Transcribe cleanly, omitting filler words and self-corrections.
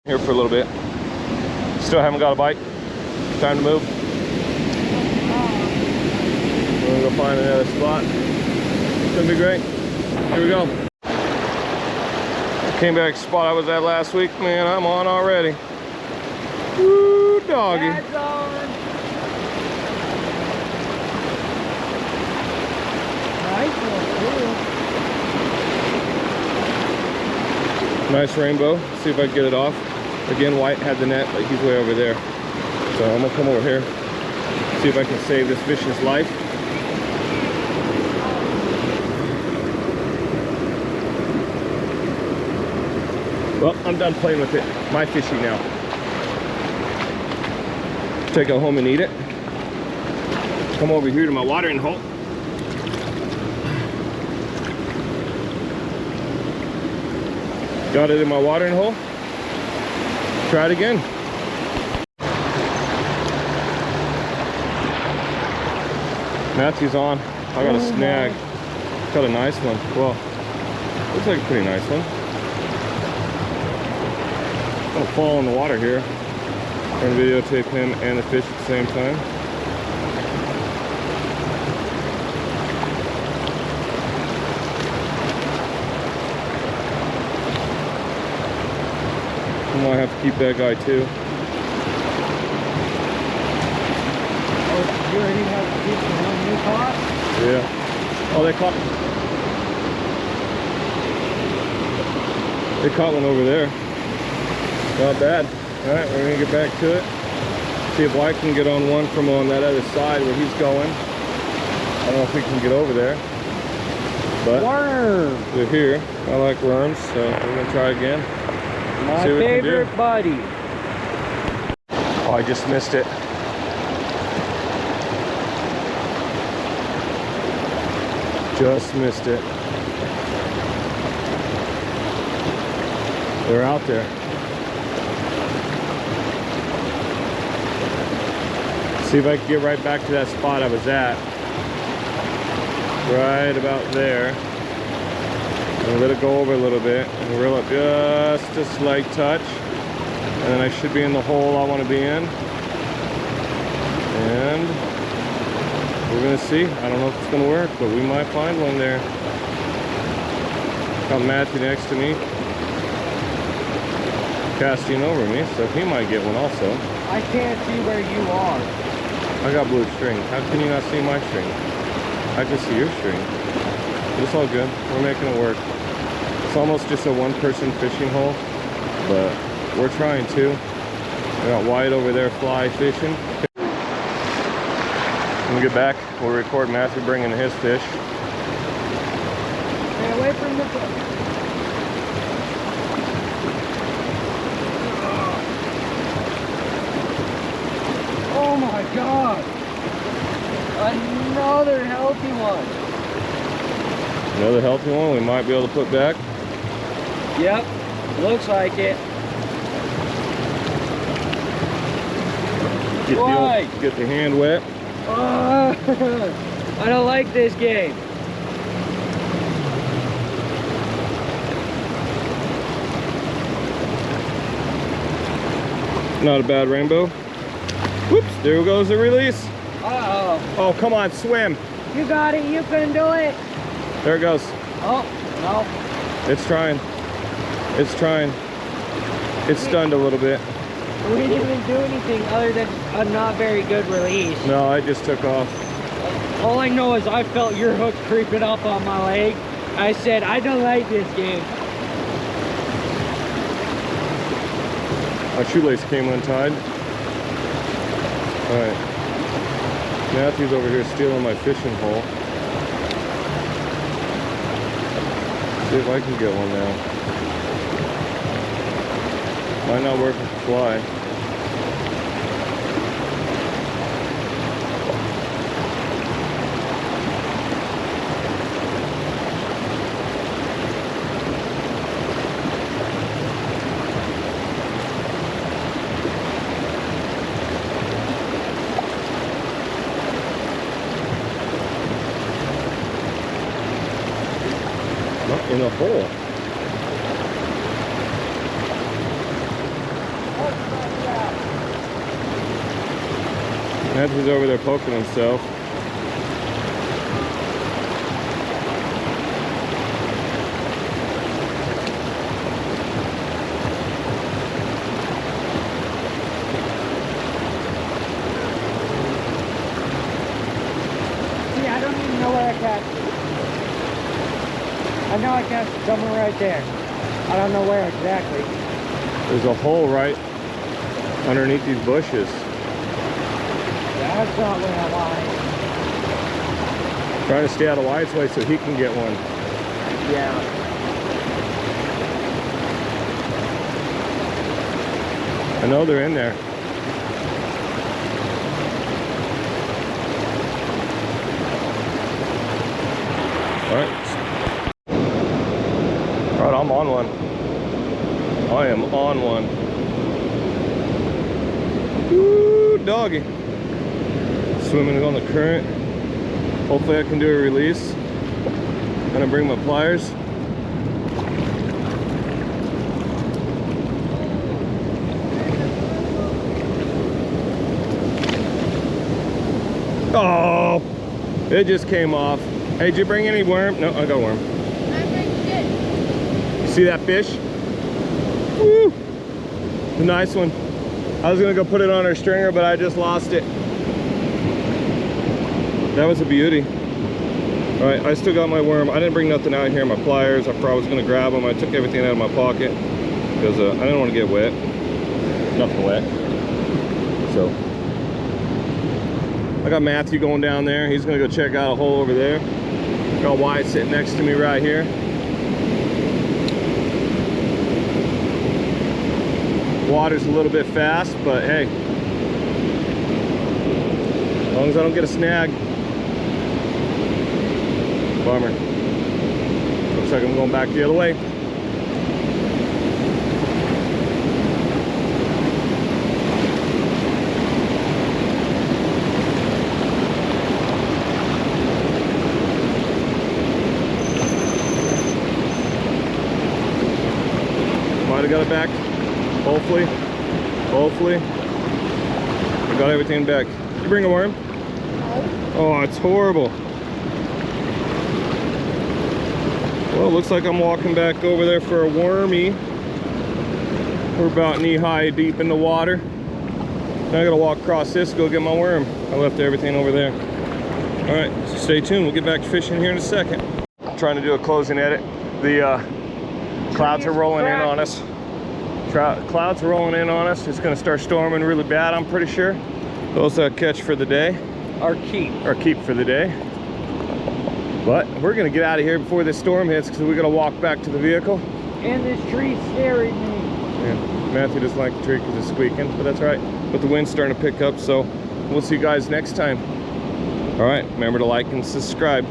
Here for a little bit. Still haven't got a bite. Time to move. We're gonna go find another spot. It's gonna be great. Here we go. Came back to the spot I was at last week. Man, I'm on already. Woo, doggy. Dad's on. Nice one, Nice rainbow. See if I can get it off. Again, White had the net, but he's way over there. So I'm gonna come over here, see if I can save this fish's life. Well, I'm done playing with it. My fishy now. Take it home and eat it. Come over here to my watering hole. Got it in my watering hole. Try it again. Matthew's on. I got a snag. Got a nice one. Well, looks like a pretty nice one. I'm gonna fall in the water here. I'm gonna videotape him and the fish at the same time. I might have to keep that guy too. Oh, you already have to keep the one you caught? Yeah. Oh, they caught one over there. Not bad. All right, we're gonna get back to it. See if White can get on one from on that other side where he's going. I don't know if we can get over there, but Worm! they're here. I like worms, so we're gonna try again. My See what we can do. favorite buddy. Oh, I just missed it. Just missed it. They're out there. See if I can get right back to that spot I was at. Right about there. And let it go over a little bit and reel it just a slight touch. And then I should be in the hole I want to be in. And we're gonna see. I don't know if it's gonna work, but we might find one there. Got Matthew next to me, casting over me, so he might get one also. I can't see where you are. I got blue string. How can you not see my string? I can see your string. But it's all good. We're making it work. It's almost just a one-person fishing hole, but we're trying to. We got White over there fly fishing. When we get back, we'll record Matthew bringing his fish. Stay away from the boat. Oh my god! Another healthy one. Another healthy one we might be able to put back. Yep, looks like it. Get the hand wet. I don't like this game. Not a bad rainbow. Whoops, there goes the release. Uh-oh. Oh, come on, swim. You got it, you can do it. There it goes. Oh, no. It's trying. It's trying. It's stunned a little bit. We didn't even do anything other than a not very good release. No, I just took off. All I know is I felt your hook creeping up on my leg. I said, I don't like this game. My shoelace came untied. All right. Matthew's over here stealing my fishing hole. See if I can get one now. Might not work with the fly. Not in a hole. Matthew's over there poking himself. See, I don't even know where I cast it. I know I cast it somewhere right there. I don't know where exactly. There's a hole right underneath these bushes. That's not where I want it. Trying to stay out of Wyatt's way so he can get one. Yeah. I know they're in there. Alright. Alright, I'm on one. I am on one. Woo, doggy. Swimming on the current. Hopefully I can do a release. I'm gonna bring my pliers. Oh, it just came off. Hey, did you bring any worm? No, I got a worm. You see that fish? Woo! A nice one. I was gonna go put it on our stringer, but I just lost it. That was a beauty. All right, I still got my worm. I didn't bring nothing out here, my pliers. I probably was gonna grab them. I took everything out of my pocket because I didn't want to get wet. Nothing wet. So, I got Matthew going down there. He's gonna go check out a hole over there. Got Wyatt sitting next to me right here. Water's a little bit fast, but hey, as long as I don't get a snag. Bummer. Looks like I'm going back the other way. Might have got it back. Hopefully. Hopefully. I got everything back. Did you bring a worm? Oh, it's horrible. Well, it looks like I'm walking back over there for a wormy. We're about knee-high deep in the water. Now I gotta walk across this to go get my worm. I left everything over there. All right, so stay tuned. We'll get back to fishing here in a second. I'm trying to do a closing edit. The clouds are rolling in on us. Clouds are rolling in on us. It's gonna start storming really bad, I'm pretty sure. Those catch for the day. Our keep For the day. But we're gonna get out of here before this storm hits because we gotta walk back to the vehicle. And this tree's scaring me. Yeah, Matthew doesn't like the tree because it's squeaking, but that's right. But the wind's starting to pick up, so we'll see you guys next time. All right, remember to like and subscribe.